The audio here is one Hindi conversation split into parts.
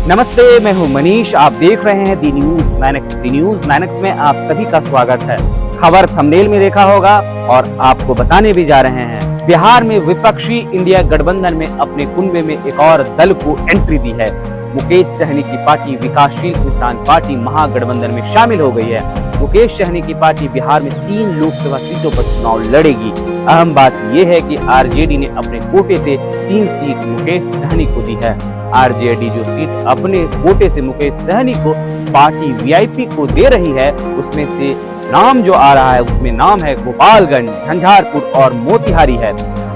नमस्ते, मैं हूं मनीष। आप देख रहे हैं दी न्यूज मैनेक्स। दी न्यूज मैनेक्स में आप सभी का स्वागत है। खबर थंबनेल में देखा होगा और आपको बताने भी जा रहे हैं। बिहार में विपक्षी इंडिया गठबंधन में अपने कुनबे में एक और दल को एंट्री दी है। मुकेश सहनी की पार्टी विकासशील इंसान पार्टी महागठबंधन में शामिल हो गई है। मुकेश सहनी की पार्टी बिहार में 3 लोकसभा सीटों पर चुनाव लड़ेगी। अहम बात यह है कि आरजेडी ने अपने कोटे से 3 सीट मुकेश सहनी को दी है। आरजेडी जो सीट अपने कोटे से मुकेश सहनी को पार्टी वीआईपी को दे रही है, उसमें से नाम जो आ रहा है उसमें नाम है गोपालगंज, झंझारपुर और मोतिहारी है।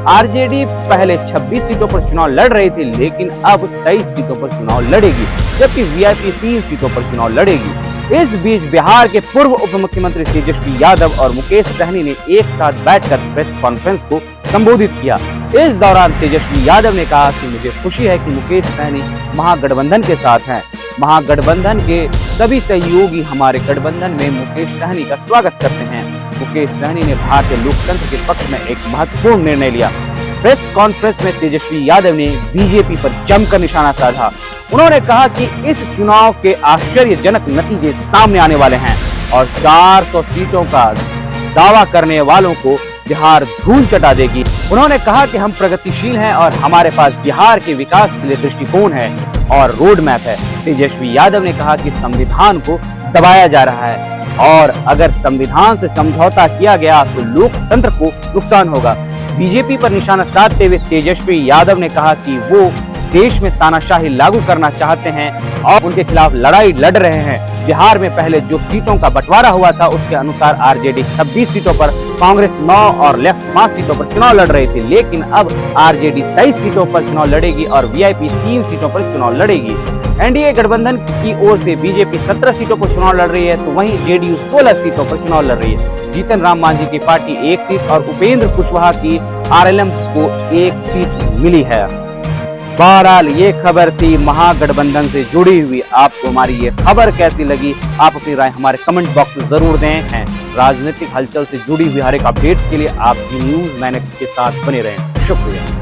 आरजेडी पहले 26 सीटों पर चुनाव लड़ रही थी, लेकिन अब 23 सीटों पर चुनाव लड़ेगी, जबकि वीआईपी 3 सीटों पर चुनाव लड़ेगी। इस बीच बिहार के पूर्व उप मुख्यमंत्री तेजस्वी यादव और मुकेश सहनी ने एक साथ बैठकर प्रेस कॉन्फ्रेंस को संबोधित किया। इस दौरान तेजस्वी यादव ने कहा कि मुझे खुशी है कि मुकेश सहनी महागठबंधन के साथ हैं। महागठबंधन के सभी सहयोगी हमारे गठबंधन में मुकेश सहनी का स्वागत करते हैं। मुकेश सहनी ने भारतीय लोकतंत्र के पक्ष में एक महत्वपूर्ण निर्णय लिया। प्रेस कॉन्फ्रेंस में तेजस्वी यादव ने बीजेपी पर जमकर निशाना साधा। उन्होंने कहा कि इस चुनाव के आश्चर्यजनक नतीजे सामने आने वाले हैं और 400 सीटों का दावा करने वालों को बिहार धूल चटा देगी। उन्होंने कहा कि हम प्रगतिशील हैं और हमारे पास बिहार के विकास के लिए दृष्टिकोण है और रोड मैप है। तेजस्वी यादव ने कहा कि संविधान को दबाया जा रहा है और अगर संविधान से समझौता किया गया तो लोकतंत्र को नुकसान होगा। बीजेपी पर निशाना साधते हुए तेजस्वी यादव ने कहा कि वो देश में तानाशाही लागू करना चाहते हैं और उनके खिलाफ लड़ाई लड़ रहे हैं। बिहार में पहले जो सीटों का बंटवारा हुआ था उसके अनुसार आरजेडी 26 सीटों पर, कांग्रेस 9 और लेफ्ट 5 सीटों पर चुनाव लड़ रही थी, लेकिन अब आरजेडी 23 सीटों पर चुनाव लड़ेगी और वीआईपी 3 सीटों पर चुनाव लड़ेगी। एनडीए गठबंधन की ओर से बीजेपी 17 सीटों पर चुनाव लड़ रही है, तो वहीं जेडीयू 16 सीटों पर चुनाव लड़ रही है। जीतन राम मांझी की पार्टी 1 सीट और उपेंद्र कुशवाहा की आरएलएम को 1 सीट मिली है। बहरहाल ये खबर थी महागठबंधन से जुड़ी हुई। आपको हमारी ये खबर कैसी लगी? आप अपनी राय हमारे कमेंट बॉक्स में जरूर दें। राजनीतिक हलचल से जुड़ी हुई हर एक अपडेट्स के लिए आप दी न्यूज मैनेक्स के साथ बने रहें। शुक्रिया।